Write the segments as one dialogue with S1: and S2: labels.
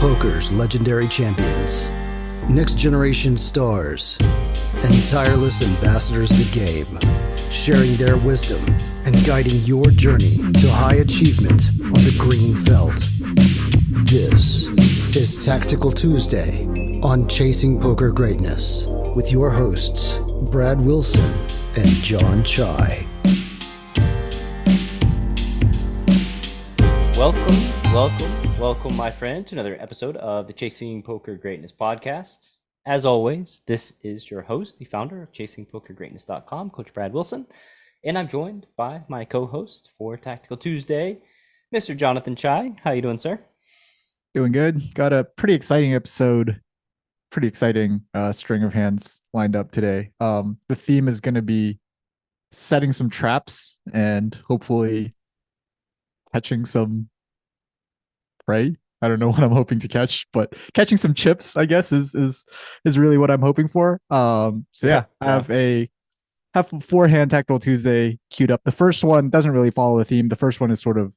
S1: Poker's legendary champions, next generation stars, and tireless ambassadors of the game, sharing their wisdom and guiding your journey to high achievement on the green felt. This is Tactical Tuesday on Chasing Poker Greatness with your hosts, Brad Wilson and Jon Chai.
S2: Welcome, my friend, to another episode of the Chasing Poker Greatness podcast. As always, this is your host, the founder of ChasingPokerGreatness.com, Coach Brad Wilson, and I'm joined by my co-host for Tactical Tuesday, Mr. Jonathan Chai. How you doing, sir?
S3: Doing good. Got a pretty exciting episode, pretty exciting string of hands lined up today. The theme is going to be setting some traps and hopefully catching some prey. I don't know what I'm hoping to catch, but catching some chips, I guess, is really what I'm hoping for. I have 4-hand Tactical Tuesday queued up. The first one doesn't really follow the theme. The first one is sort of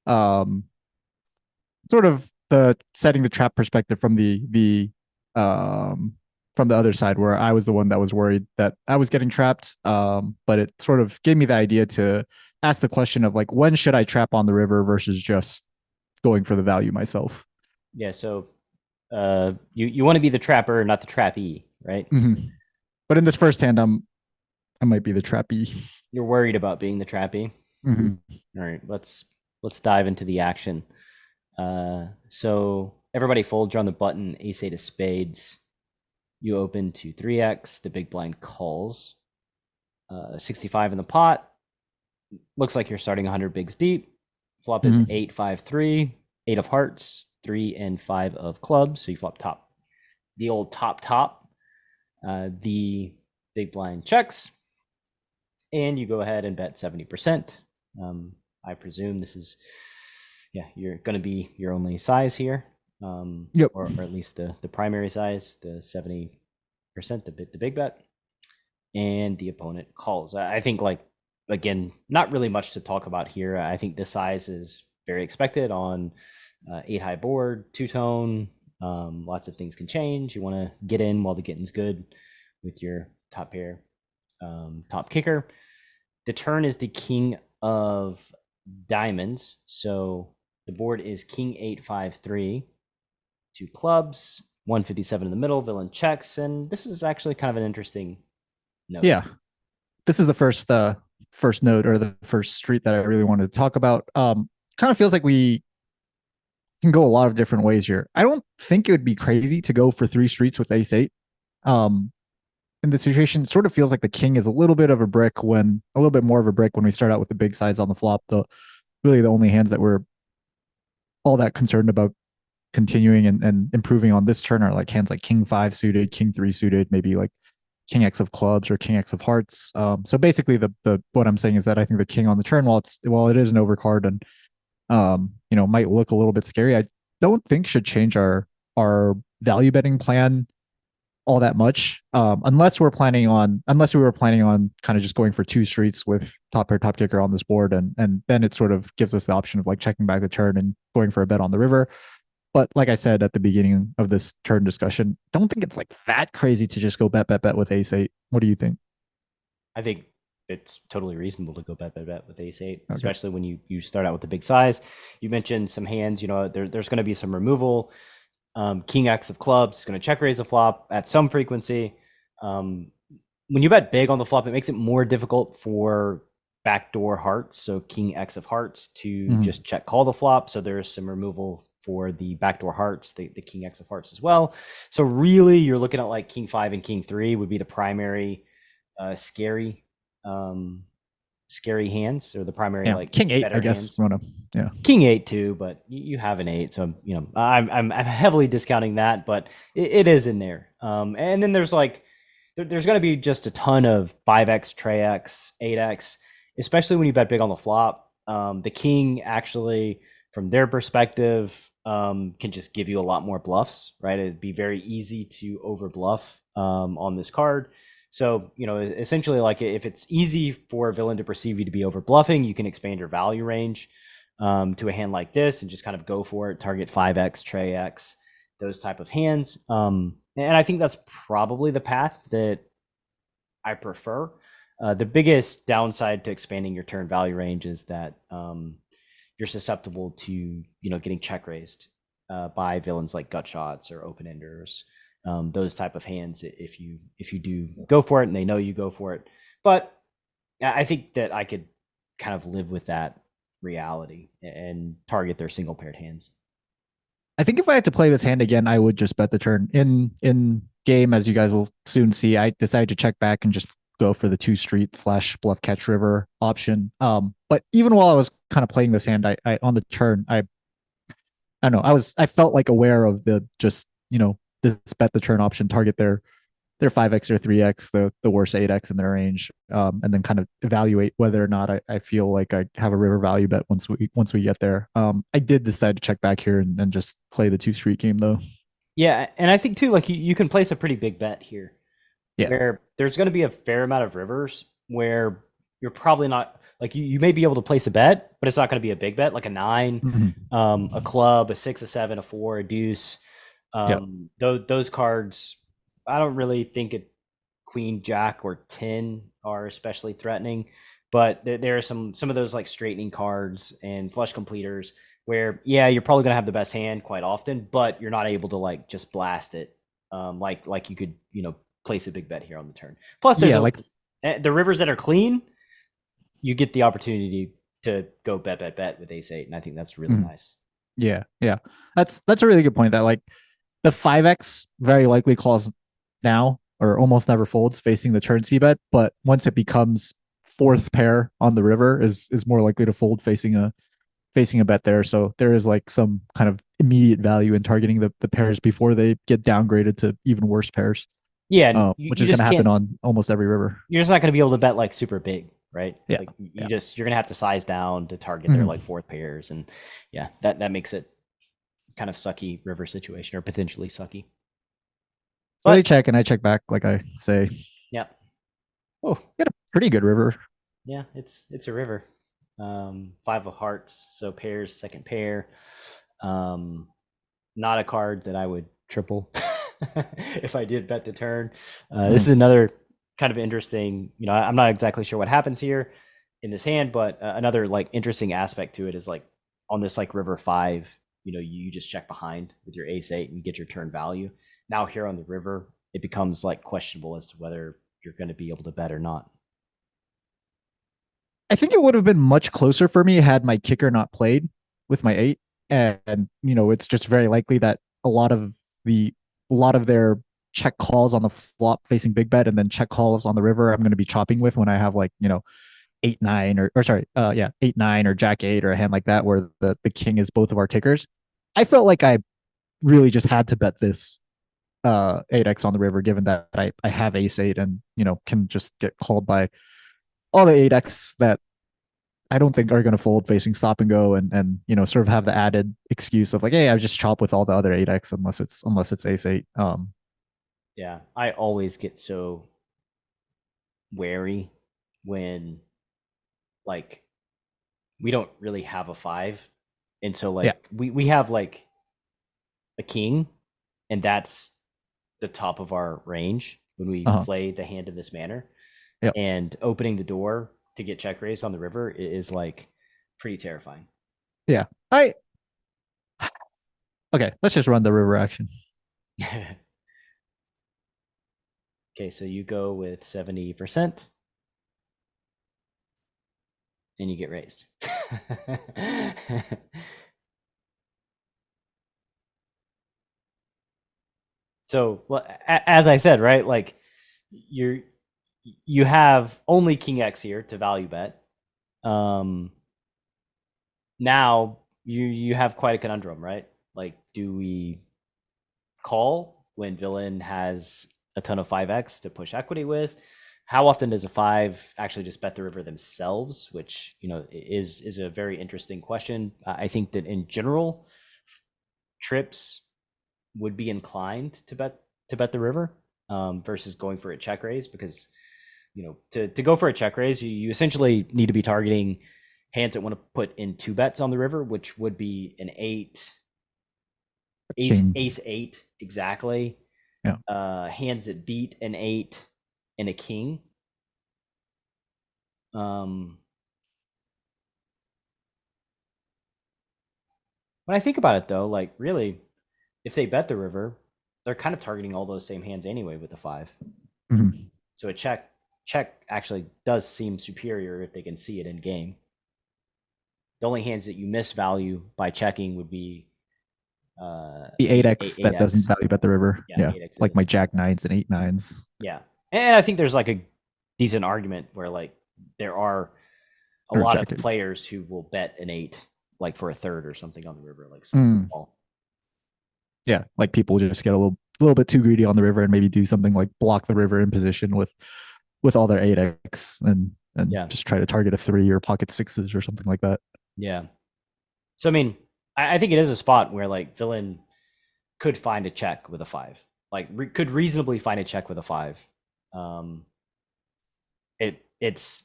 S3: the setting the trap perspective from the other side, where I was the one that was worried that I was getting trapped. But it sort of gave me the idea to ask the question of, like, when should I trap on the river versus just going for the value myself?
S2: Yeah, so you want to be the trapper, not the trappee, right?
S3: Mm-hmm. But in this first hand, I might be the trappee.
S2: You're worried about being the trappee?
S3: Mm-hmm.
S2: All right, let's dive into the action. So everybody folds. You're on the button, ace-8 of spades. You open to 3x. The big blind calls. 65 in the pot. Looks like you're starting 100 bigs deep. Flop is 8-5-3, 8 of hearts, 3 and 5 of clubs. So you flop top, the old top. The big blind checks, and you go ahead and bet 70%. I presume this is, you're going to be your only size here.
S3: Yep.
S2: Or at least the primary size, the 70%, the big bet, and the opponent calls. I think, again, not really much to talk about here. I think this size is very expected on 8-high board, two-tone. Lots of things can change. You want to get in while the getting's good with your top pair, top kicker. The turn is the king of diamonds. So the board is king 8-5-3, 2 clubs, 157 in the middle, villain checks. And this is actually kind of an interesting note.
S3: Yeah. This is the first note, or the first street that I really wanted to talk about. Kind of feels like we can go a lot of different ways here. I don't think it would be crazy to go for 3 streets with ace-8. In the situation, it sort of feels like the king is a little bit more of a brick when we start out with the big size on the flop. Really the only hands that we're all that concerned about continuing and improving on this turn are like hands like king 5 suited, king 3 suited, maybe like king X of clubs or king X of hearts. So basically the what I'm saying is that I think the king on the turn, while it is an overcard and might look a little bit scary, I don't think should change our value betting plan all that much. Unless we were planning on kind of just going for 2 streets with top pair, top kicker on this board, and then it sort of gives us the option of like checking back the turn and going for a bet on the river. But like I said at the beginning of this turn discussion, don't think it's like that crazy to just go bet with ace-8. What do you think?
S2: I think it's totally reasonable to go bet with ace-8, especially when you start out with the big size. You mentioned some hands, there's going to be some removal. King X of clubs is going to check raise the flop at some frequency. When you bet big on the flop, it makes it more difficult for backdoor hearts. So King X of hearts to just check call the flop. So there's some removal for the backdoor hearts, the King X of hearts as well. So really you're looking at like King 5 and King 3 would be the primary scary hands, or the primary like
S3: King 8, I guess.
S2: King 8 too, but you have an 8, so I'm heavily discounting that, but it is in there. And then there's going to be just a ton of 5x, tray x, 8x, especially when you bet big on the flop. The king actually, from their perspective, can just give you a lot more bluffs, right? It'd be very easy to over bluff on this card. So, essentially, like, if it's easy for a villain to perceive you to be over bluffing, you can expand your value range to a hand like this and just kind of go for it, target 5x, tray x, those type of hands. And I think that's probably the path that I prefer. The biggest downside to expanding your turn value range is that you're susceptible to getting check raised by villains like gut shots or open enders, those type of hands. If you do go for it and they know you go for it, but I think that I could kind of live with that reality and target their single paired hands.
S3: I think if I had to play this hand again, I would just bet the turn. In game, as you guys will soon see, I decided to check back and just go for the 2 street / bluff catch river option. But even while I was kind of playing this hand, I on the turn, I don't know, I felt like aware of the just, this bet the turn option, target their 5x or 3x, the worst 8x in their range, and then kind of evaluate whether or not I feel like I have a river value bet once we get there. I did decide to check back here and just play the 2 street game though.
S2: Yeah, and I think too, like you can place a pretty big bet here, where there's going to be a fair amount of rivers where you're probably not like you may be able to place a bet, but it's not going to be a big bet, like a 9, a club, a 6, a 7, a 4, a deuce. Those cards, I don't really think a queen, jack, or 10 are especially threatening, but there are some of those like straightening cards and flush completers where you're probably gonna have the best hand quite often, but you're not able to like just blast it like you could place a big bet here on the turn. Plus, there's the rivers that are clean, you get the opportunity to go bet with ace 8, and I think that's really nice.
S3: Yeah, that's a really good point. That like the 5x very likely calls now or almost never folds facing the turn c bet, but once it becomes 4th pair on the river is more likely to fold facing a bet there. So there is like some kind of immediate value in targeting the pairs before they get downgraded to even worse pairs.
S2: Yeah,
S3: which is going to happen on almost every river.
S2: You're just not going to be able to bet like super big, right?
S3: Yeah,
S2: like you're going to have to size down to target their like 4th pairs, and that makes it kind of sucky river situation, or potentially sucky.
S3: So they check and I check back, like I say.
S2: Yeah.
S3: Oh, got a pretty good river.
S2: Yeah, it's a river. 5 of hearts, so pairs, 2nd pair. Not a card that I would triple if I did bet the turn. This is another kind of interesting, I'm not exactly sure what happens here in this hand, but another like interesting aspect to it is like on this like river 5, you just check behind with your ace 8 and you get your turn value. Now here on the river, it becomes like questionable as to whether you're going to be able to bet or not.
S3: I think it would have been much closer for me had my kicker not played with my 8. And it's just very likely that a lot of their check calls on the flop facing big bet and then check calls on the river I'm going to be chopping with when I have like 8-9 or sorry 8-9 or jack 8 or a hand like that where the king is both of our kickers. I felt like I really just had to bet this 8x on the river, given that I have ace 8 and can just get called by all the 8x that I don't think are going to fold facing stop and go, and sort of have the added excuse of like, hey, I just chop with all the other 8x unless it's ace 8.
S2: Yeah, I always get so wary when like we don't really have a 5, and so like we have like a king, and that's the top of our range when we play the hand in this manner. And opening the door to get check raised on the river is like pretty terrifying.
S3: Okay, let's just run the river action.
S2: Okay, so you go with 70% and you get raised. So as I said, right, like you have only king X here to value bet. Now you have quite a conundrum, right? Like, do we call when villain has a ton of 5x to push equity with? How often does a 5 actually just bet the river themselves, which is a very interesting question. I think that in general, trips would be inclined to bet the river versus going for a check raise, because to go for a check raise, you essentially need to be targeting hands that want to put in 2 bets on the river, which would be an 8, ace 8 exactly.
S3: Yeah.
S2: Hands that beat an 8 and a king. When I think about it though, like really, if they bet the river, they're kind of targeting all those same hands anyway with the 5.
S3: Mm-hmm.
S2: So a check actually does seem superior if they can see it in game. The only hands that you miss value by checking would be
S3: the 8x that doesn't value bet the river. Yeah. Like my jack 9s and 8 9s.
S2: Yeah. And I think there's like a decent argument where like there are a lot of players who will bet an 8 like for a third or something on the river, like some ball.
S3: Yeah, like people just get a little bit too greedy on the river and maybe do something like block the river in position with all their 8x and just try to target a 3 or pocket 6s or something like that.
S2: Yeah. So I mean, I think it is a spot where like villain could find a check with a 5. Like could reasonably find a check with a 5. It's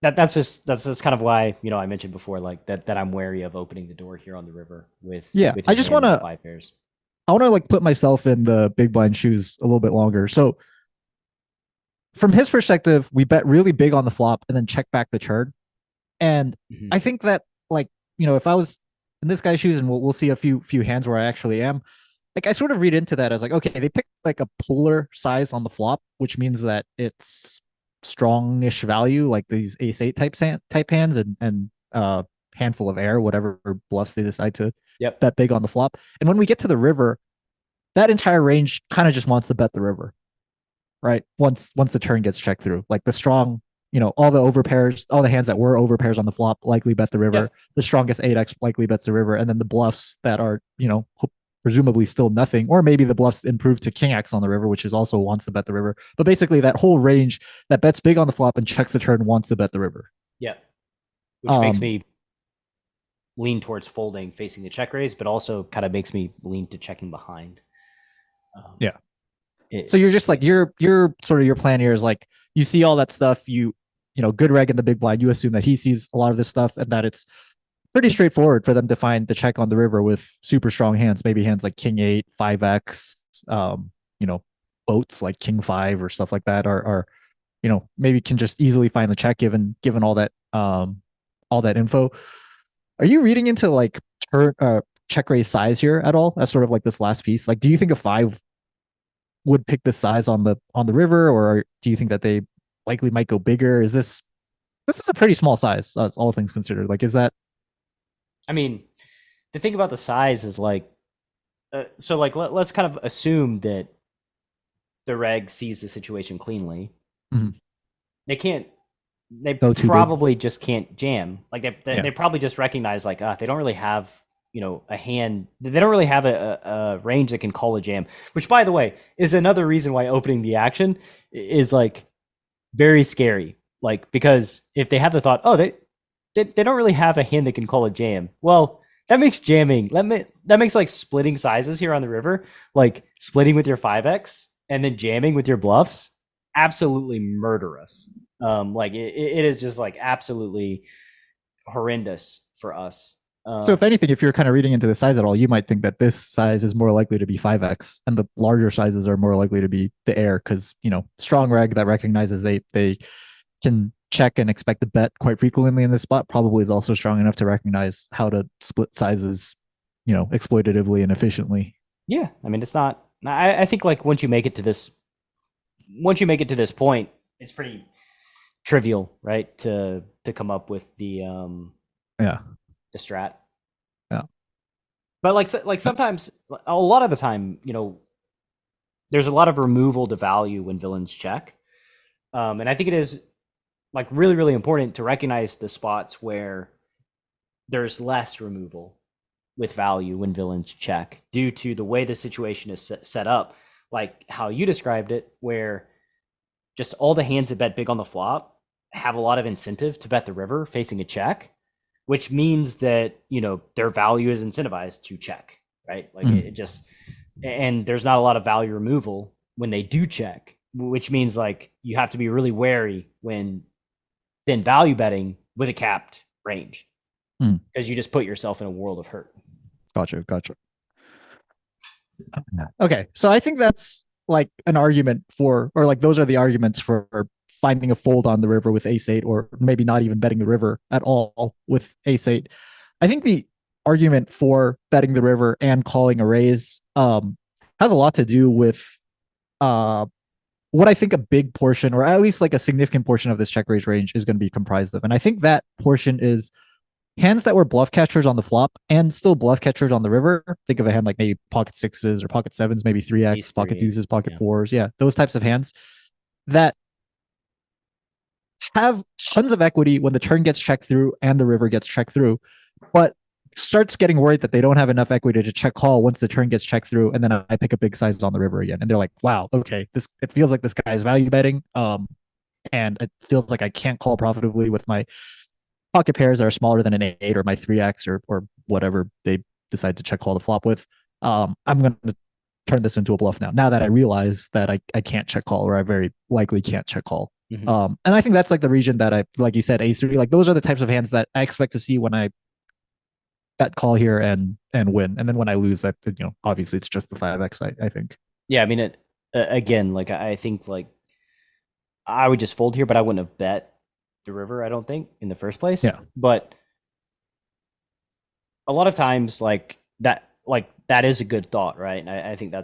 S2: that's just kind of why, you know, I mentioned before like that I'm wary of opening the door here on the river with
S3: I just want to
S2: 5 pairs.
S3: I want to like put myself in the big blind shoes a little bit longer. So from his perspective, we bet really big on the flop and then check back the turn. And I think that, like, you know, if I was in this guy's shoes, and we'll see a few hands where I actually am, like I sort of read into that as like, okay, they picked like a polar size on the flop, which means that it's strongish value, like these ace 8 type hands and handful of air, whatever bluffs they decide to bet big on the flop. And when we get to the river, that entire range kind of just wants to bet the river, right? Once the turn gets checked through, like the strong, you know, all the overpairs, all the hands that were overpairs on the flop likely bet the river. The strongest 8x likely bets the river, and then the bluffs that are, you know, presumably still nothing, or maybe the bluffs improve to king x on the river, which is also wants to bet the river. But basically, that whole range that bets big on the flop and checks the turn wants to bet the river.
S2: Yeah, which makes me lean towards folding, facing the check raise, but also kind of makes me lean to checking behind.
S3: So you're just like you're sort of your plan here is like you see all that stuff, you know, good reg in the big blind, you assume that he sees a lot of this stuff and that it's pretty straightforward for them to find the check on the river with super strong hands, maybe hands like king 8, 5x, you know, boats like king 5 or stuff like that are you know, maybe can just easily find the check given all that info. Are you reading into like check raise size here at all as sort of like this last piece? Like, do you think a 5 would pick this size on the river, or do you think that they likely might go bigger? Is this is a pretty small size, all things considered. Like, is that?
S2: I mean, the thing about the size is like, so like let's kind of assume that the reg sees the situation cleanly. They can't. They probably just can't jam. Like they probably just recognize like they don't really have, you know, a hand. They don't really have a range that can call a jam. Which, by the way, is another reason why opening the action is like very scary. Like, because if they have the thought, oh, they don't really have a hand that can call a jam. Well, that makes jamming. That makes like splitting sizes here on the river, like splitting with your 5x and then jamming with your bluffs, absolutely murderous. Like it is just like absolutely horrendous for us.
S3: So if anything, if you're kind of reading into the size at all, you might think that this size is more likely to be 5x and the larger sizes are more likely to be the air because, you know, strong reg that recognizes they can check and expect to bet quite frequently in this spot probably is also strong enough to recognize how to split sizes, you know, exploitatively and efficiently.
S2: Yeah. I mean, it's not, I think like once you make it to this point, it's pretty trivial, right? To come up with the strat.
S3: Yeah.
S2: But like sometimes, a lot of the time, you know, there's a lot of removal to value when villains check. And I think it is like really, really important to recognize the spots where there's less removal with value when villains check due to the way the situation is set up, like how you described it, where just all the hands that bet big on the flop have a lot of incentive to bet the river facing a check, which means that, you know, their value is incentivized to check, right? Like it just, and there's not a lot of value removal when they do check, which means like you have to be really wary when then value betting with a capped range because you just put yourself in a world of hurt.
S3: Gotcha. Okay, so I think that's like an argument for, or like those are the arguments for finding a fold on the river with ace-8, or maybe not even betting the river at all with ace-8. I think the argument for betting the river and calling a raise has a lot to do with uh, what I think a big portion, or at least like a significant portion of this check raise range is going to be comprised of. And I think that portion is hands that were bluff catchers on the flop and still bluff catchers on the river. Think of a hand like maybe pocket sixes or pocket sevens, maybe 3x, pocket deuces, pocket fours. Yeah, those types of hands that have tons of equity when the turn gets checked through and the river gets checked through, but starts getting worried that they don't have enough equity to check call once the turn gets checked through, and then I pick a big size on the river again, and they're like, "Wow, okay, it feels like this guy is value betting, and it feels like I can't call profitably with my pocket pairs that are smaller than an 8 or my 3x or whatever they decide to check call the flop with. I'm going to turn this into a bluff now that I realize that I can't check call, or I very likely can't check call." And I think that's like the region that I, like you said, ace-3, like those are the types of hands that I expect to see when I bet call here and win. And then when I lose, that, obviously it's just the 5x, I think.
S2: Yeah, I mean, again, like I think like I would just fold here, but I wouldn't have bet the river, I don't think, in the first place.
S3: Yeah.
S2: But a lot of times like that is a good thought, right? And I think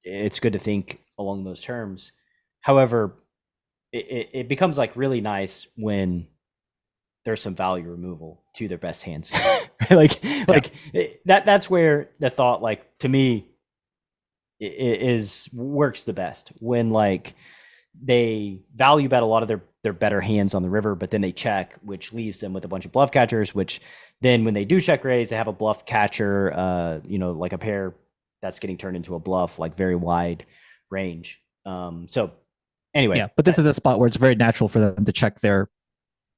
S2: it's good to think along those terms. However, it becomes like really nice when there's some value removal to their best hands. That's where the thought, like, to me, works the best, when like they value bet a lot of their better hands on the river, but then they check, which leaves them with a bunch of bluff catchers, which then when they do check raise, they have a bluff catcher, like a pair that's getting turned into a bluff, like very wide range. So anyway.
S3: Yeah, but this is a spot where it's very natural for them to check their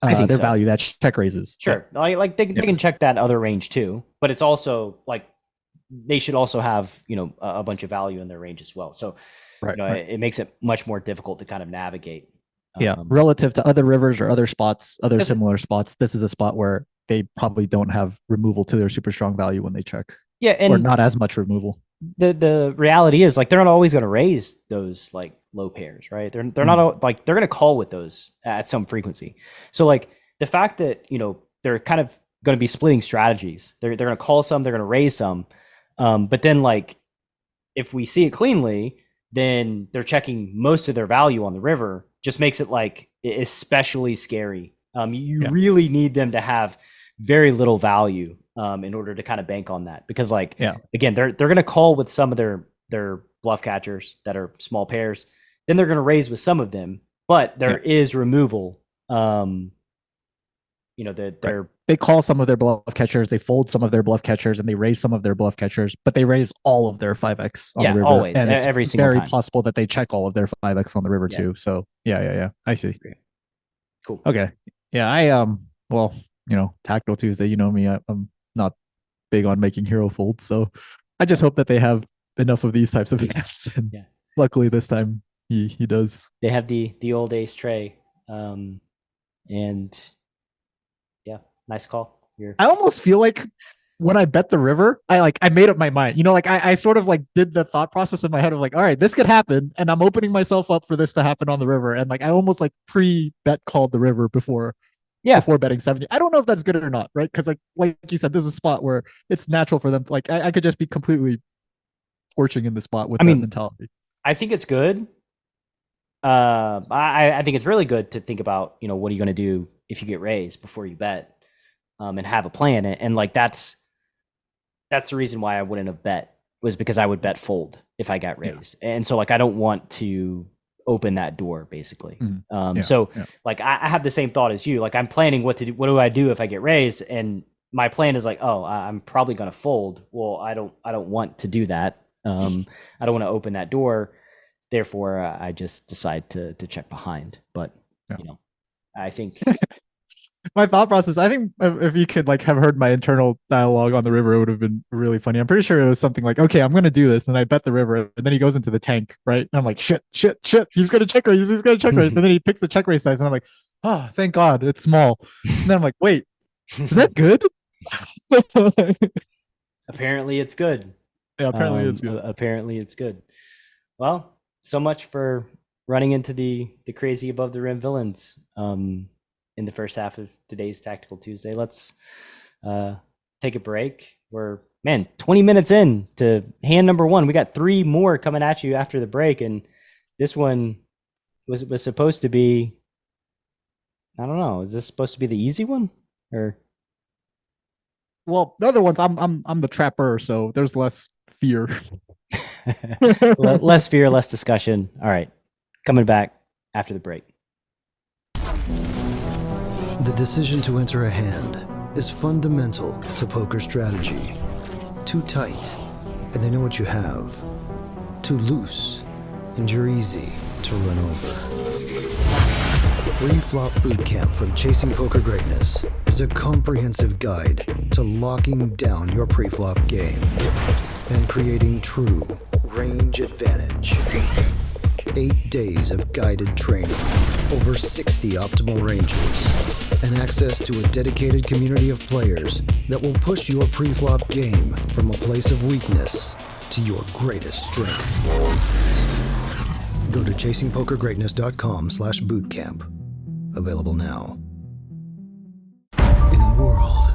S3: value that check raises.
S2: Sure. Like they can check that other range too, but it's also like they should also have, a bunch of value in their range as well. So it makes it much more difficult to kind of navigate.
S3: Relative to other rivers or other spots, other similar spots, this is a spot where they probably don't have removal to their super strong value when they check.
S2: Yeah, and
S3: or not as much removal.
S2: The reality is, like, they're not always going to raise those like low pairs, right? They're not like, they're going to call with those at some frequency. So like the fact that they're kind of going to be splitting strategies. They're going to call some, they're going to raise some, but then like if we see it cleanly, then they're checking most of their value on the river. Just makes it like especially scary. You really need them to have very little value in order to kind of bank on that, because again, they're going to call with some of their bluff catchers that are small pairs. Then they're going to raise with some of them, but there is removal. They
S3: call some of their bluff catchers, they fold some of their bluff catchers, and they raise some of their bluff catchers, but they raise all of their 5x on the river.
S2: Always,
S3: and it's
S2: every single
S3: very
S2: time.
S3: Possible that they check all of their 5x on the river too. So yeah, I see.
S2: Cool.
S3: Okay. Yeah, I Tactical Tuesday, you know me, I'm not big on making hero folds, so I just hope that they have enough of these types of hands. And luckily this time he does.
S2: They have the old ace tray, and nice call.
S3: I almost feel like when I bet the river, I made up my mind. I sort of like did the thought process in my head of like, all right, this could happen, and I'm opening myself up for this to happen on the river. And like I almost like pre-bet called the river before betting 70. I don't know if that's good or not, right? Because like you said, this is a spot where it's natural for them. Like I could just be completely torching in the spot with that mentality.
S2: I think it's good. I think it's really good to think about, what are you going to do if you get raised before you bet, and have a plan. And like that's the reason why I wouldn't have bet, was because I would bet fold if I got raised. And so like I don't want to open that door, basically. Like I have the same thought as you. Like I'm planning what to do. What do I do if I get raised? And my plan is like, I'm probably going to fold. Well, I don't want to do that. I don't want to open that door. Therefore, I just decide to check behind. But I think
S3: my thought process, I think if you could like have heard my internal dialogue on the river, it would have been really funny. I'm pretty sure it was something like, okay, I'm going to do this. And I bet the river, and then he goes into the tank, right? And I'm like, shit. He's going to check raise. And then he picks the check raise size. And I'm like, oh, thank God, it's small. And then I'm like, wait, is that good?
S2: Apparently it's good.
S3: Yeah, apparently it's good.
S2: Apparently it's good. Well, so much for running into the crazy above the rim villains in the first half of today's Tactical Tuesday. Let's take a break. We're 20 minutes in to hand number 1. We got 3 more coming at you after the break, and this one was supposed to be, I don't know, is this supposed to be the easy one? Or
S3: well, the other ones, I'm the trapper, so there's less fear.
S2: less fear, less discussion. All right, coming back after the break.
S1: The decision to enter a hand is fundamental to poker strategy. Too tight, and they know what you have. Too loose, and you're easy to run over. Preflop Bootcamp from Chasing Poker Greatness is a comprehensive guide to locking down your preflop game and creating true range advantage. 8 days of guided training, over 60 optimal ranges, and access to a dedicated community of players that will push your preflop game from a place of weakness to your greatest strength. Go to chasingpokergreatness.com/bootcamp. Available now. In a world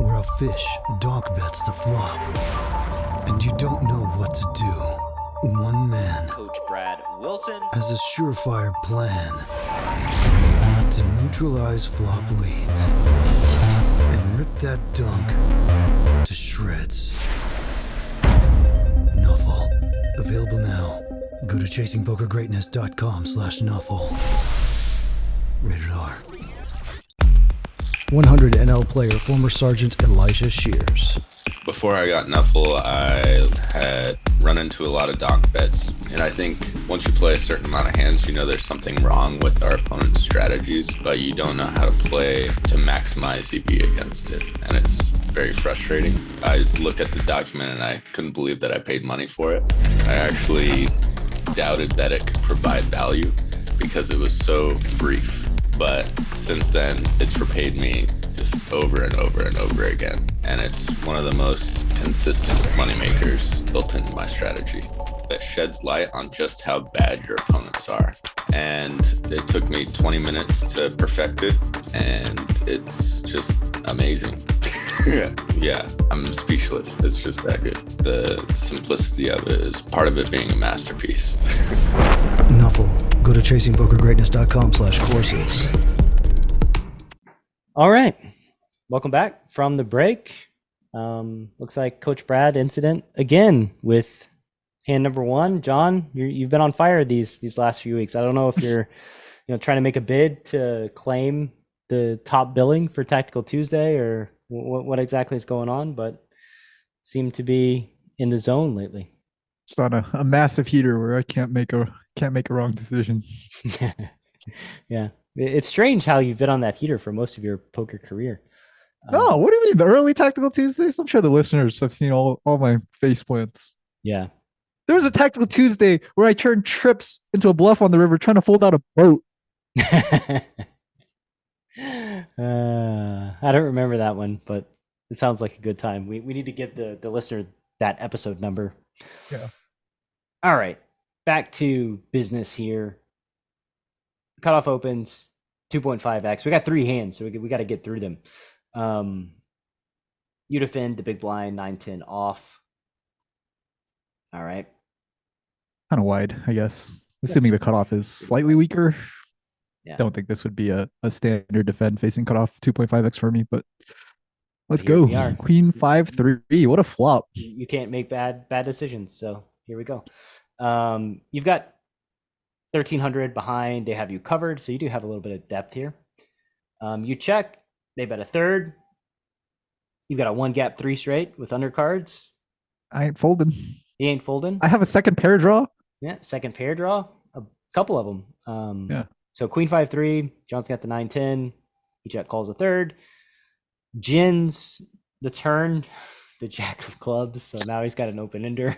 S1: where a fish donk bets the flop, and you don't know what to do, one man,
S2: Coach Brad Wilson,
S1: has a surefire plan to neutralize flop leads and rip that dunk to shreds. Nuffle. Available now. Go to chasingpokergreatness.com/nuffle. Rated R. 100 NL player, former Sergeant Elijah Shears.
S4: Before I got Nuffle, I had run into a lot of donk bets. And I think once you play a certain amount of hands, you know there's something wrong with our opponent's strategies, but you don't know how to play to maximize CP against it. And it's very frustrating. I looked at the document and I couldn't believe that I paid money for it. I actually doubted that it could provide value because it was so brief. But since then, it's repaid me just over and over and over again. And it's one of the most consistent moneymakers built into my strategy that sheds light on just how bad your opponents are. And it took me 20 minutes to perfect it, and it's just amazing. Yeah, I'm speechless. It's just that good. The simplicity of it is part of it being a masterpiece.
S1: Nuffle. Go to chasingpokergreatness.com/courses.
S2: All right. Welcome back from the break. Looks like Coach Brad incident again with hand number 1. John, you've been on fire these last few weeks. I don't know if you're trying to make a bid to claim the top billing for Tactical Tuesday or what exactly is going on, but seem to be in the zone lately.
S3: It's on a massive heater where I can't make a wrong decision.
S2: Yeah. It's strange how you've been on that heater for most of your poker career.
S3: No, what do you mean? The early Tactical Tuesdays? I'm sure the listeners have seen all my face plants.
S2: Yeah.
S3: There was a Tactical Tuesday where I turned trips into a bluff on the river trying to fold out a boat.
S2: I don't remember that one, but it sounds like a good time. We need to give the listener that episode number.
S3: Yeah.
S2: All right. Back to business here. Cutoff opens 2.5x. We got 3 hands, so we got to get through them. You defend the big blind, 9-10 off. All right.
S3: Kind of wide, I guess. Assuming the cutoff is slightly weaker.
S2: Yeah.
S3: Don't think this would be a standard defend facing cutoff 2.5x for me, but let's
S2: Here
S3: go.
S2: we are.
S3: Queen 5-3. What a flop.
S2: You can't make bad decisions, so here we go. You've got 1,300 behind. They have you covered, so you do have a little bit of depth here. You check. They bet a third. You've got a 1-gap 3 straight with undercards.
S3: I ain't folding.
S2: He ain't folding.
S3: I have a second pair draw.
S2: Yeah, second pair draw. A couple of them.
S3: Yeah.
S2: So Queen 5-3. John's got the 9-10. He check calls a third. Gins the turn. The Jack of clubs. So now he's got an open ender.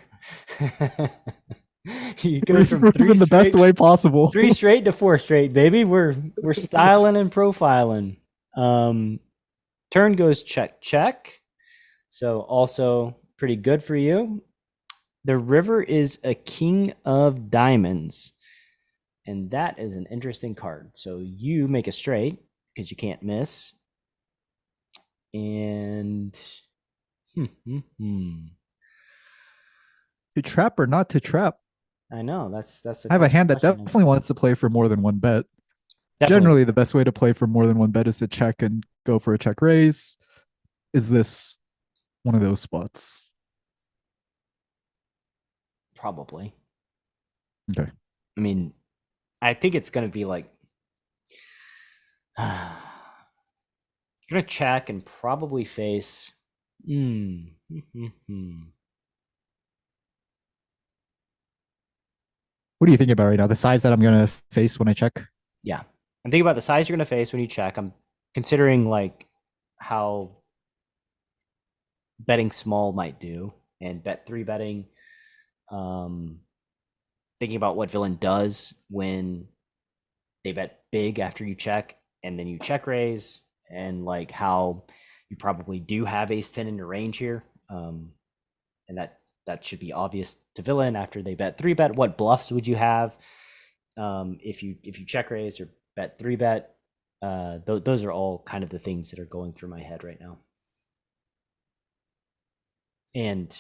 S2: He goes from 3
S3: in the best way possible.
S2: 3 straight to 4 straight, baby. We're styling and profiling. Turn goes check. So also pretty good for you. The river is a king of diamonds. And that is an interesting card. So you make a straight because you can't miss. And
S3: To trap or not to trap?
S2: I know that's
S3: I have a hand that
S2: question.
S3: definitely wants to play for more than one bet.
S2: Definitely.
S3: Generally, the best way to play for more than one bet is to check and go for a check raise. Is this one of those spots?
S2: Probably.
S3: Okay.
S2: I mean, I think it's going to be like you're going to check and probably face. What
S3: are you thinking about right now? The size that I'm going to face when I check?
S2: Yeah. I'm thinking about the size you're going to face when you check. I'm considering like how betting small might do and bet 3-betting. Thinking about what villain does when they bet big after you check and then you check raise, and like how you probably do have ace 10 in your range here. And that should be obvious to villain after they bet 3-bet. What bluffs would you have if you check raise or bet 3-bet? Those are all kind of the things that are going through my head right now. And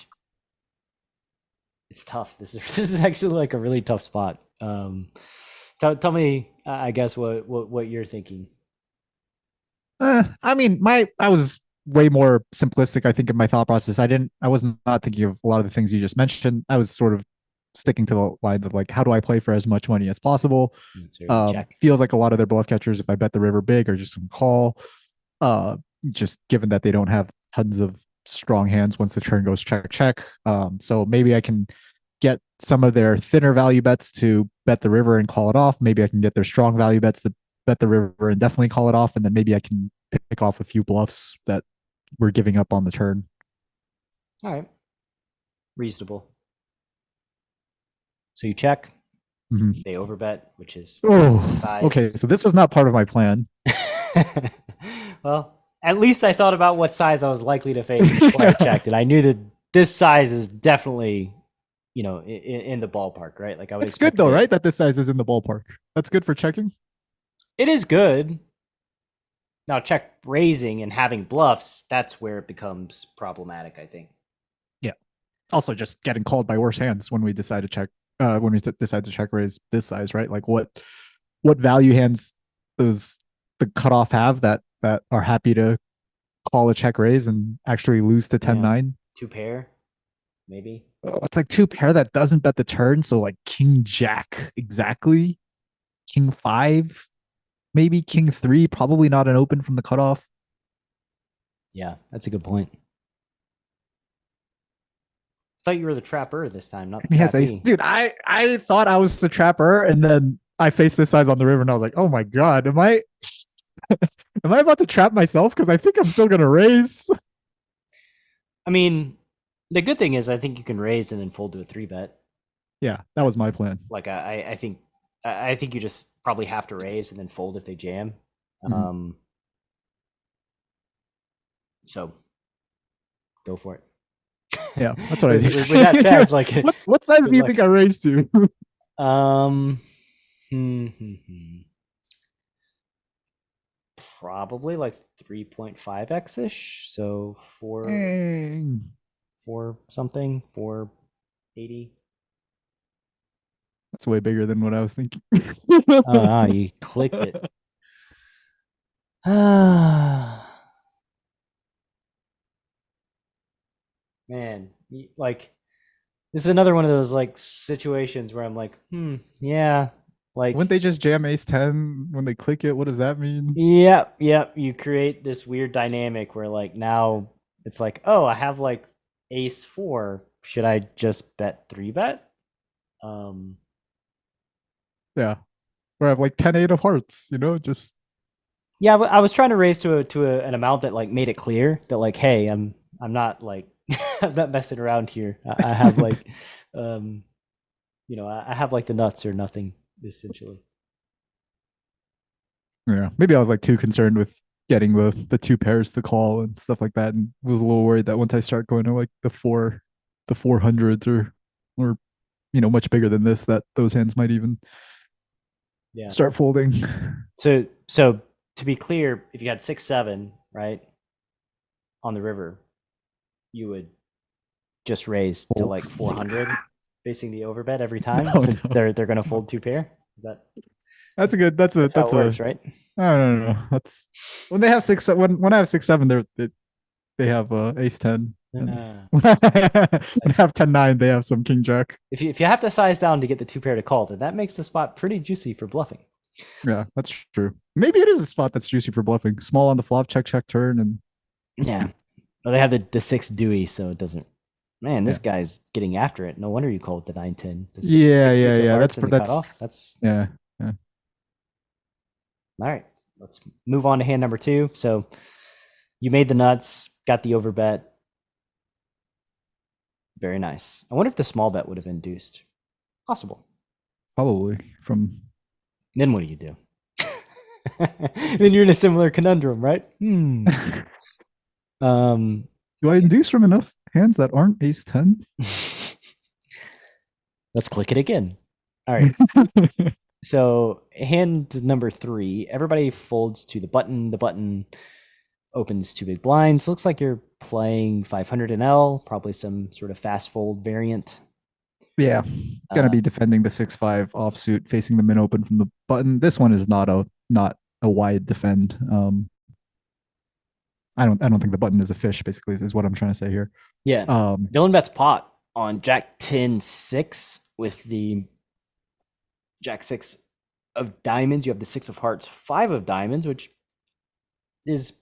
S2: it's tough. This is actually like a really tough spot. Tell me, I guess what you're thinking.
S3: I mean, I was way more simplistic, I think, in my thought process. I was not thinking of a lot of the things you just mentioned. I was sort of sticking to the lines of like, how do I play for as much money as possible? Feels like a lot of their bluff catchers, if I bet the river big, are just some call. Just given that they don't have tons of strong hands once the turn goes check. So maybe I can get some of their thinner value bets to bet the river and call it off. Maybe I can get their strong value bets to bet the river and definitely call it off. And then maybe I can pick off a few bluffs that we're giving up on the turn.
S2: All right. Reasonable. So you check. Mm-hmm. They overbet, which is size.
S3: Okay. So this was not part of my plan.
S2: Well, at least I thought about what size I was likely to face before I checked it. I knew that this size is definitely, in the ballpark, right? Like
S3: it's good though, right? That this size is in the ballpark. That's good for checking.
S2: It is good. Now, check raising and having bluffs, that's where it becomes problematic, I think.
S3: Yeah. Also, just getting called by worse hands when we decide to check. When we decide to check raise this size, right? Like what value hands does the cutoff have that are happy to call a check raise and actually lose to 10-9?
S2: 2 pair, maybe.
S3: It's like 2 pair that doesn't bet the turn. So like king jack, exactly. King 5, maybe king 3, probably not an open from the cutoff.
S2: Yeah, that's a good point. I thought you were the trapper this time, not the trapee.
S3: Dude, I thought I was the trapper, and then I faced this size on the river, and I was like, oh my god, am I about to trap myself? Because I think I'm still gonna raise.
S2: I mean, the good thing is I think you can raise and then fold to a 3-bet.
S3: Yeah, that was my plan.
S2: Like I think you just probably have to raise and then fold if they jam.
S3: Mm-hmm.
S2: So go for it.
S3: Yeah, that's what I do.
S2: With that said, like,
S3: what size do you think I raised to?
S2: Probably like 3.5x ish. So 4 something, 480.
S3: That's way bigger than what I was thinking.
S2: Oh, you clicked it. Man, like this is another one of those like situations where I'm like, yeah, like
S3: wouldn't they just jam ace 10 when they click it? What does that mean?
S2: Yep. You create this weird dynamic where like now it's like, oh, I have like ace 4. Should I just bet 3-bet?
S3: Yeah, or I have like 10-8 of hearts, just.
S2: Yeah, I was trying to raise to an amount that like made it clear that like, hey, I'm not like I'm not messing around here. I have like, I have like the nuts or nothing essentially.
S3: Yeah, maybe I was like too concerned with getting the two pairs to call and stuff like that, and was a little worried that once I start going to like the 400s or much bigger than this, that those hands might even start folding.
S2: So to be clear, if you had 6-7 right on the river, you would just raise to like 400, facing the overbet every time.
S3: No.
S2: They're gonna fold two pair. Is that?
S3: That's how it works,
S2: right?
S3: I don't know. That's when they have when I have 6-7, they have ace 10. When I have 10-9, they have some king jack.
S2: If you have to size down to get the two pair to call, then that makes the spot pretty juicy for bluffing.
S3: Yeah, that's true. Maybe it is a spot that's juicy for bluffing. Small on the flop, check turn, and
S2: well, they have the 6 Dewey, so it doesn't. Man, this guy's getting after it. No wonder you call it the 9-10.
S3: Yeah.
S2: That's cutoff. That's
S3: yeah.
S2: All right, let's move on to hand number 2. So you made the nuts, got the overbet. Very nice. I wonder if the small bet would have induced. Possible.
S3: Probably from.
S2: Then what do you do? Then you're in a similar conundrum, right?
S3: Do I induce from enough hands that aren't ace 10?
S2: Let's click it again. All right. So hand number 3, everybody folds to the button. The button opens 2 big blinds. Looks like you're playing 500 in L, probably some sort of fast fold variant.
S3: Yeah, gonna be defending the 6-5 offsuit, facing the min open from the button. This one is not a wide defend. I don't think the button is a fish. Basically, is what I'm trying to say here.
S2: Yeah. Dylan bets pot on Jack 10-6 with the Jack 6 of diamonds. You have the 6 of hearts, 5 of diamonds, which is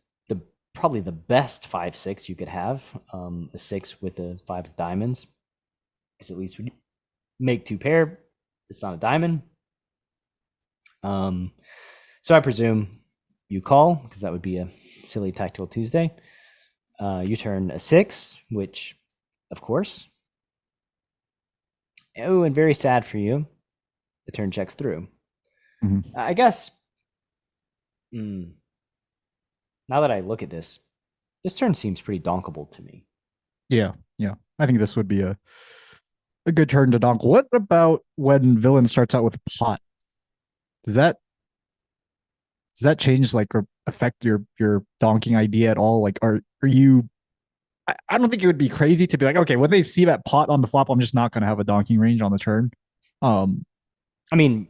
S2: probably the best 5-6 you could have. A 6 with a 5 of diamonds, because at least when you make 2 pair, it's not a diamond. So I presume you call, because that would be a silly tactical Tuesday. You turn a 6, which, of course. Oh, and very sad for you, the turn checks through.
S3: Mm-hmm.
S2: I guess. Now that I look at this turn seems pretty donkable to me.
S3: Yeah. I think this would be a good turn to donk. What about when villain starts out with pot? Does that change, like, or affect your donking idea at all? Like, are you? I don't think it would be crazy to be like, okay, when they see that pot on the flop, I'm just not going to have a donking range on the turn.
S2: I mean,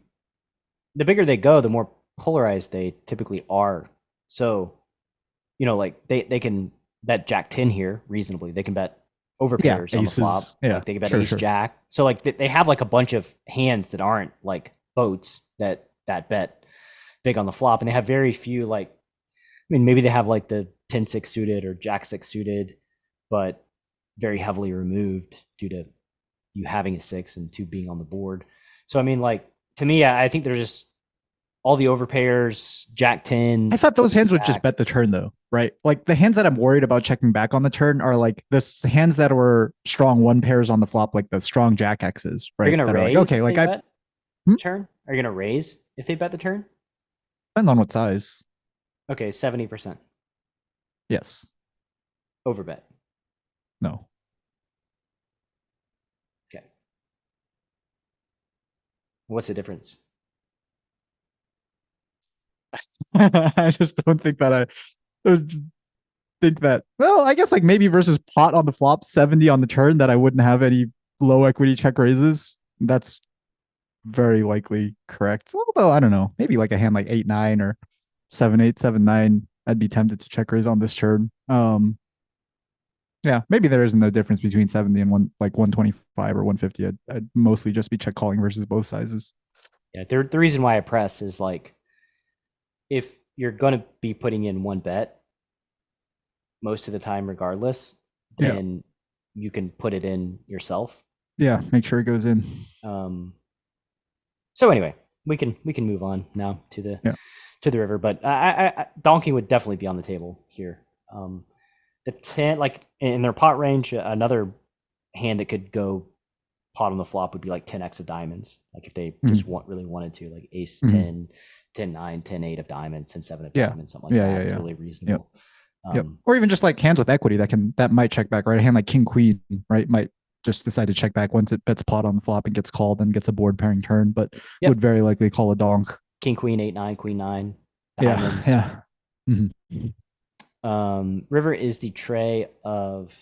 S2: the bigger they go, the more polarized they typically are. So, like they can bet Jack 10 here reasonably. They can bet over pairs on the flop.
S3: Yeah,
S2: like they can bet ace jack. So like they have like a bunch of hands that aren't like boats that bet big on the flop, and they have very few, like, maybe they have like the 10-6 suited or Jack 6 suited, but very heavily removed due to you having a 6 and 2 being on the board. So like, to me, I think they're just all the overpairs, Jack 10.
S3: I thought those hands would just bet the turn, though, right? Like, the hands that I'm worried about checking back on the turn are like the hands that were strong 1 pairs on the flop, like the strong Jack X's, right?
S2: Are you gonna raise?
S3: Like, okay, like
S2: bet turn. Are you gonna raise if they bet the turn?
S3: Depends on what size.
S2: Okay, 70%.
S3: Yes.
S2: Overbet.
S3: No.
S2: Okay. What's the difference?
S3: I just don't think that well, I guess like maybe versus pot on the flop, 70 on the turn, that I wouldn't have any low equity check raises. That's very likely correct. Although I don't know, maybe like a hand like 8-9 or 7-8, 7-9, I'd be tempted to check raise on this turn. Yeah, maybe there isn't a difference between 70 and 125 or 150. I'd mostly just be check calling versus both sizes.
S2: Yeah, the reason why I press is like, if you're going to be putting in 1 bet most of the time regardless, then you can put it in yourself.
S3: Yeah, make sure it goes in.
S2: So anyway, we can move on now to the river, but I donking would definitely be on the table here. The 10, like in their pot range, another hand that could go pot on the flop would be like 10x of diamonds. Like if they just really wanted to, like ace 10, 10 9, 10 8 of diamonds, 10 7 of diamonds, something like that. Totally reasonable.
S3: Yep. Or even just like hands with equity that might check back, right? A hand like king queen, right, might just decide to check back once it bets pot on the flop and gets called and gets a board pairing turn, but would very likely call a donk.
S2: King queen 8 9, queen 9.
S3: Diamonds. Yeah.
S2: River is the tray of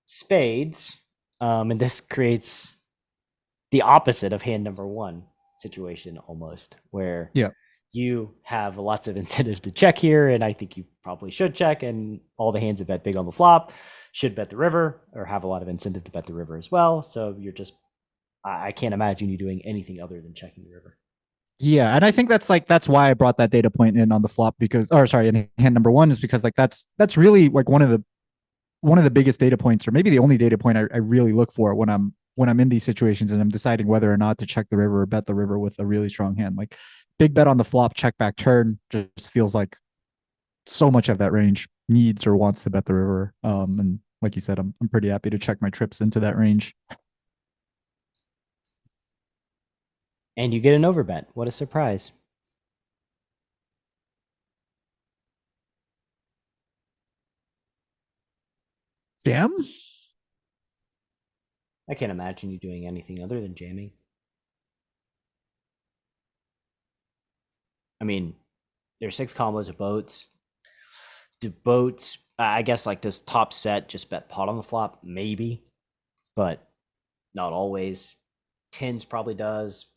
S2: spades, and this creates the opposite of hand number one situation almost, where you have lots of incentive to check here, and I think you probably should check, and all the hands that bet big on the flop should bet the river or have a lot of incentive to bet the river as well. So you're just, I can't imagine you doing anything other than checking the river.
S3: Yeah, and I think that's why I brought that data point in on the flop, because, or sorry, in hand number one, is because like that's really like one of the biggest data points, or maybe the only data point I really look for when I'm in these situations and I'm deciding whether or not to check the river or bet the river with a really strong hand. Like big bet on the flop, check back turn just feels like so much of that range needs or wants to bet the river. And like you said, I'm pretty happy to check my trips into that range.
S2: And you get an overbet. What a surprise.
S3: Jam?
S2: I can't imagine you doing anything other than jamming. I mean, there's 6 combos of boats. Do boats, I guess, like this top set just bet pot on the flop? Maybe, but not always. Tens probably does.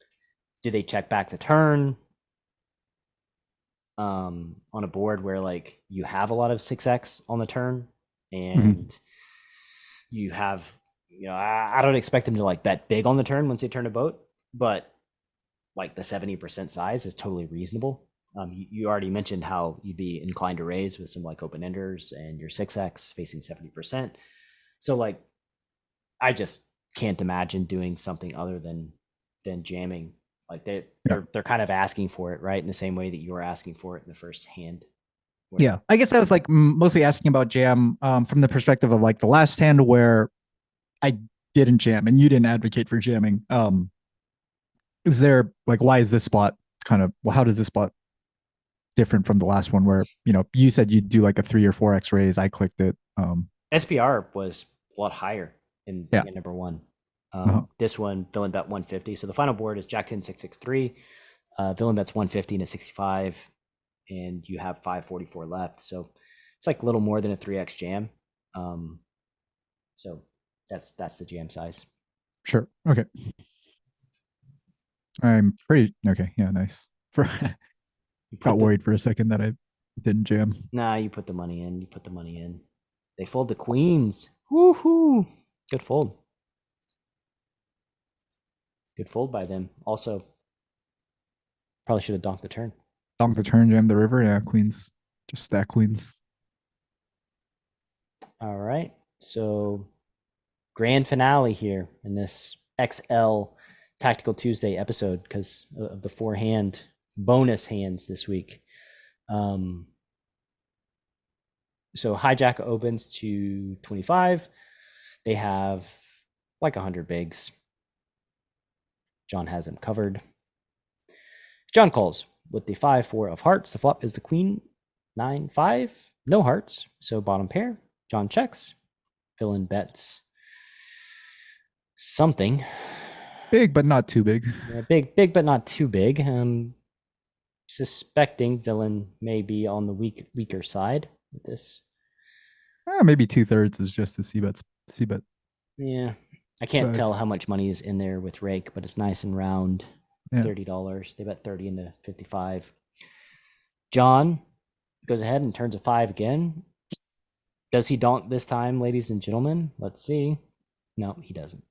S2: Do they check back the turn? On a board where like you have a lot of 6x on the turn, and you have, I don't expect them to like bet big on the turn once they turn a boat, but like the 70% size is totally reasonable. You already mentioned how you'd be inclined to raise with some like open enders and your 6x facing 70%. So like, I just can't imagine doing something other than jamming. Like they're kind of asking for it, right? In the same way that you were asking for it in the first hand.
S3: Yeah, I guess I was like mostly asking about jam from the perspective of like the last hand where I didn't jam and you didn't advocate for jamming. Is there like, why is this spot kind of, well, how does this spot different from the last one where, you said you'd do like a 3 or 4x raise, I clicked it.
S2: SPR was a lot higher in number one. This one, villain bet 150. So the final board is Jack 10 6 6 3. Villain bets 150 to 65, and you have 544 left. So it's like a little more than a 3x jam. So that's the jam size.
S3: Sure. Okay. I'm pretty okay. Yeah, nice. Got worried for a second that I didn't jam.
S2: Nah, you put the money in. They fold the queens. Woohoo! Good fold. Good fold by them. Also, probably should have donked the turn.
S3: Donked the turn, jammed the river. Yeah, queens. Just stack queens.
S2: All right. So, grand finale here in this XL Tactical Tuesday episode because of the 4-hand bonus hands this week. So, hijack opens to 25. They have like 100 bigs. John has them covered. John calls with the 5-4 of hearts. The flop is the queen 9-5. No hearts. So bottom pair. John checks. Villain bets something.
S3: Big, but not too big.
S2: Yeah, big, but not too big. Suspecting villain may be on the weaker side with this.
S3: Maybe 2/3 is just the c-bet.
S2: Yeah. I can't tell how much money is in there with rake, but it's nice and round. $30. They bet 30 into 55. John goes ahead and turns a 5 again. Does he donk this time, ladies and gentlemen? Let's see. No, he doesn't.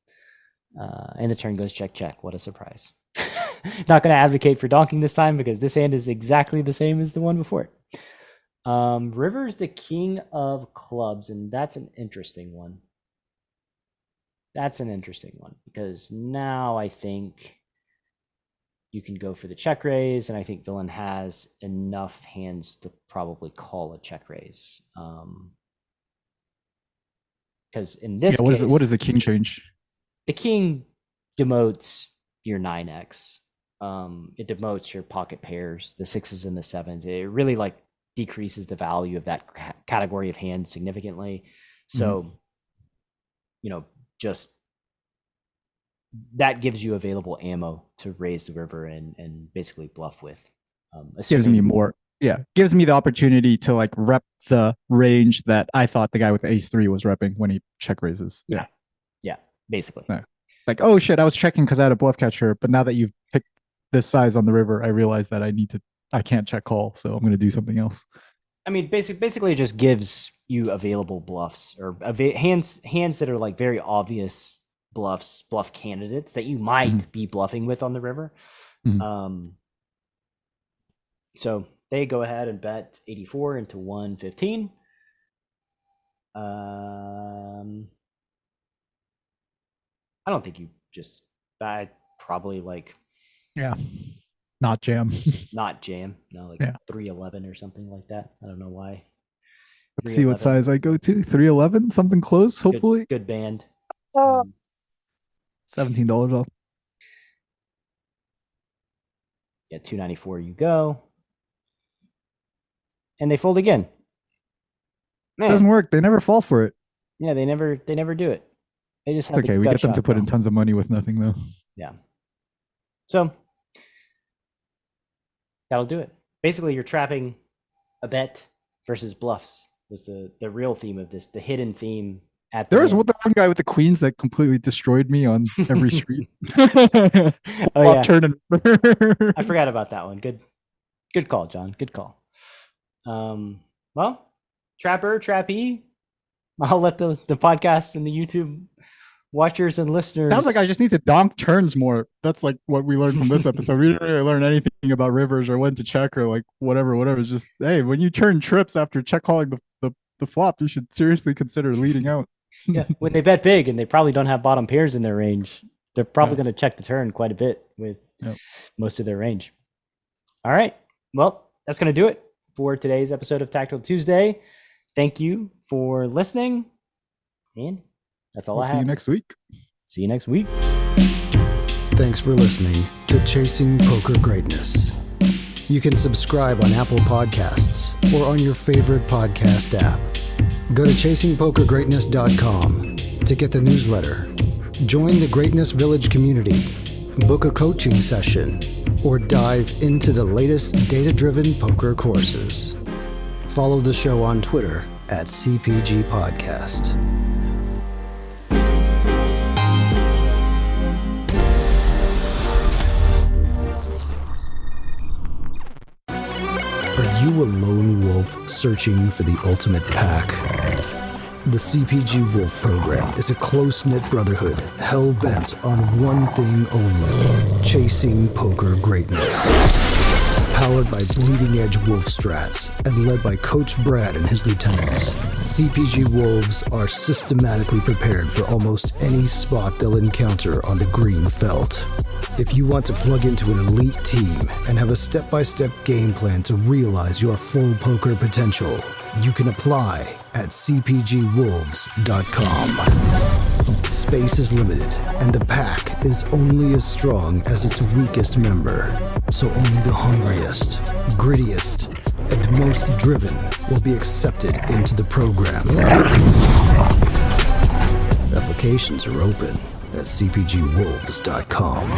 S2: And the turn goes check, check. What a surprise. Not going to advocate for donking this time because this hand is exactly the same as the one before it. River's the king of clubs, and that's an interesting one. Because now I think you can go for the check raise, and I think villain has enough hands to probably call a check raise. Because in this case,
S3: what is the king change?
S2: the king demotes your 9x. It demotes your pocket pairs, the 6s and the 7s. It really like decreases the value of that category of hand significantly. So, just that gives you available ammo to raise the river and basically bluff with.
S3: Gives me more. Yeah, gives me the opportunity to like rep the range that I thought the guy with ace 3 was repping when he check raises.
S2: Yeah, basically.
S3: Yeah. Like, oh shit, I was checking because I had a bluff catcher, but now that you've picked this size on the river, I realize that I can't check call, so I'm going to do something else.
S2: I mean, basically, it just gives you available bluffs or hands that are like very obvious bluff candidates that you might be bluffing with on the river. So they go ahead and bet 84 into 115. I don't think you just probably like
S3: not jam.
S2: Not jam. No, like 311 or something like that. I don't know why.
S3: Let's see what size I go to. 311, something close, hopefully.
S2: Good band.
S3: $17 off.
S2: Yeah, 294 you go. And they fold again.
S3: Man. It doesn't work. They never fall for it.
S2: Yeah, they never do it. They just have
S3: it's okay. We get them to put in tons of money with nothing though.
S2: Yeah. So that'll do it. Basically, you're trapping a bet versus bluffs was the real theme of this, the hidden theme. There
S3: was the one guy with the queens that completely destroyed me on every street.
S2: Oh yeah. I forgot about that one. Good call, John. Good call. Well, trappee. I'll let the podcast and the YouTube watchers and listeners.
S3: Sounds like I just need to donk turns more. That's like what we learned from this episode. We didn't really learn anything about rivers or when to check or like whatever. It's just, hey, when you turn trips after check calling the flop, you should seriously consider leading out.
S2: Yeah, when they bet big and they probably don't have bottom pairs in their range, they're probably going to check the turn quite a bit with most of their range. All right. Well, that's going to do it for today's episode of Tactical Tuesday. Thank you for listening. And that's all I have.
S3: See you next week.
S2: See you next week.
S1: Thanks for listening to Chasing Poker Greatness. You can subscribe on Apple Podcasts or on your favorite podcast app. Go to chasingpokergreatness.com to get the newsletter. Join the Greatness Village community, book a coaching session, or dive into the latest data-driven poker courses. Follow the show on Twitter at CPG Podcast. Are you a lone wolf searching for the ultimate pack? The CPG Wolf program is a close-knit brotherhood hell-bent on one thing only: chasing poker greatness. Powered by bleeding-edge wolf strats and led by Coach Brad and his lieutenants, CPG Wolves are systematically prepared for almost any spot they'll encounter on the green felt. If you want to plug into an elite team and have a step-by-step game plan to realize your full poker potential, you can apply at cpgwolves.com. Space is limited, and the pack is only as strong as its weakest member. So only the hungriest, grittiest, and most driven will be accepted into the program. Applications are open at cpgwolves.com.